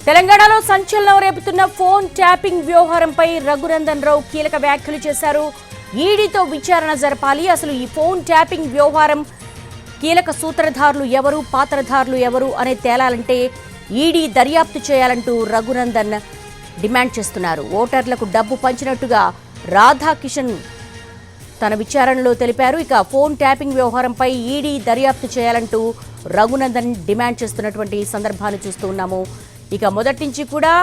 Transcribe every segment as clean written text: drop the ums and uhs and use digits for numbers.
తెలంగాణలో సంచలనం రేపుతున్న phone tapping వ్యవహారంపై రఘునందన్ రావు కీలక వ్యాఖ్యలు చేశారు. ఈడీతో విచారణ జరపాలి. అసలు ఈ ఫోన్ ట్యాపింగ్ వ్యవహారం కీలక సూత్రధారులు ఎవరు, పాత్రధారులు ఎవరు అనే తేలాలంటే ఈడీ దర్యాప్తు చేయాలంటూ రఘునందన్ డిమాండ్ చేస్తున్నారు. ఓటర్లకు డబ్బు పంచినట్టుగా రాధాకిషన్ తన విచారణలో తెలిపారు. ఇక ఫోన్ ట్యాపింగ్ వ్యవహారంపై ఈడీ దర్యాప్తు చేయాలంటూ రఘునందన్ డిమాండ్ చేస్తున్నటువంటి సందర్భాన్ని చూస్తూ ఉన్నాము. ఇక మొదటి నుంచి కూడా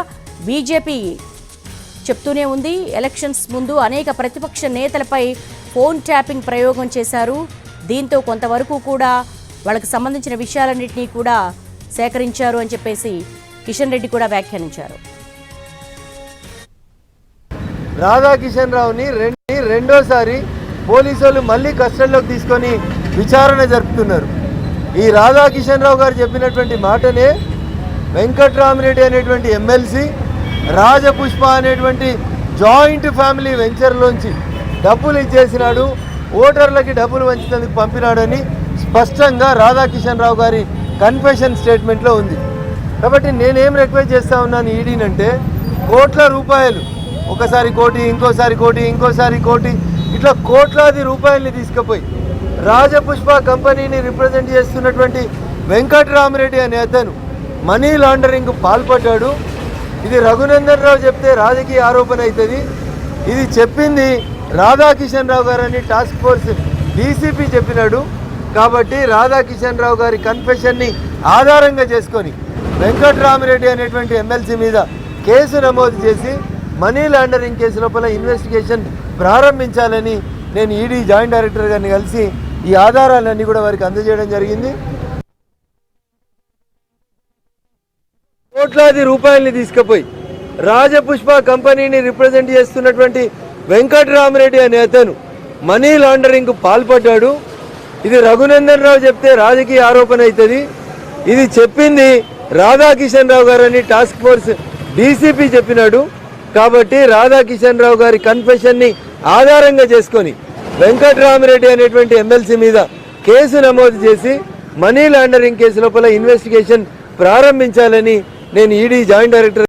బీజేపీ చెప్తూనే ఉంది, ఎలక్షన్స్ ముందు అనేక ప్రతిపక్ష నేతలపై ఫోన్ ట్యాపింగ్ ప్రయోగం చేశారు. దీంతో కొంతవరకు కూడా వాళ్ళకి సంబంధించిన విషయాలన్నింటినీ కూడా సేకరించారు అని చెప్పేసి కిషన్ రెడ్డి కూడా వ్యాఖ్యానించారు. రాధాకిషన్ రావుని రెండోసారి పోలీసులు మళ్ళీ కస్టడీలోకి తీసుకొని విచారణ జరుపుతున్నారు. ఈ రాధాకిషన్ రావు గారు చెప్పినటువంటి మాటనే వెంకట్రామరెడ్డి అనేటువంటి ఎమ్మెల్సీ రాజపుష్ప అనేటువంటి జాయింట్ ఫ్యామిలీ వెంచర్లోంచి డబ్బులు ఇచ్చేసినాడు, ఓటర్లకి డబ్బులు వంచేందుకు పంపినాడని స్పష్టంగా రాధాకిషన్ రావు గారి కన్ఫెషన్ స్టేట్మెంట్లో ఉంది. కాబట్టి నేనేం రిక్వెస్ట్ చేస్తూ ఉన్నాను ఈడీనంటే, కోట్ల రూపాయలు, ఒకసారి కోటి, ఇంకోసారి కోటి, ఇంకోసారి కోటి, ఇట్లా కోట్లాది రూపాయలని తీసుకుపోయి రాజపుష్ప కంపెనీని రిప్రజెంట్ చేస్తున్నటువంటి వెంకట్రామరెడ్డి అనే అతను మనీ లాండరింగ్ పాల్పడ్డాడు. ఇది రఘునందన్ రావు చెప్తే రాజకీయ ఆరోపణ అవుతుంది. ఇది చెప్పింది రాధాకిషన్ రావు గారని టాస్క్ ఫోర్స్ డీసీపీ చెప్పినాడు. కాబట్టి రాధాకిషన్ రావు గారి కన్ఫెషన్ని ఆధారంగా చేసుకొని వెంకట్రామరెడ్డి అనేటువంటి ఎమ్మెల్సీ మీద కేసు నమోదు చేసి మనీ లాండరింగ్ కేసు లోపల ఇన్వెస్టిగేషన్ ప్రారంభించాలని నేను ఈడీ జాయింట్ డైరెక్టర్ గారిని కలిసి ఈ ఆధారాలన్నీ కూడా వారికి అందజేయడం జరిగింది. కోట్లాది రూపాయలని తీసుకుపోయి రాజపుష్ప కంపెనీని రిప్రజెంట్ చేస్తున్నటువంటి వెంకట్రామరెడ్డి అనే అతను మనీ లాండరింగ్ పాల్పడ్డాడు. ఇది రఘునందన్ రావు చెప్తే రాజకీయ ఆరోపణ అవుతుంది. ఇది చెప్పింది రాధాకిషన్ రావు గారని టాస్క్ ఫోర్స్ డీసీపీ చెప్పినాడు. కాబట్టి రాధాకిషన్ రావు గారి కన్ఫెషన్ని ఆధారంగా చేసుకొని వెంకట్రామరెడ్డి అనేటువంటి ఎమ్మెల్సీ మీద కేసు నమోదు చేసి మనీ లాండరింగ్ కేసు లోపల ఇన్వెస్టిగేషన్ ప్రారంభించాలని నేను ఈడీ జాయింట్ డైరెక్టర్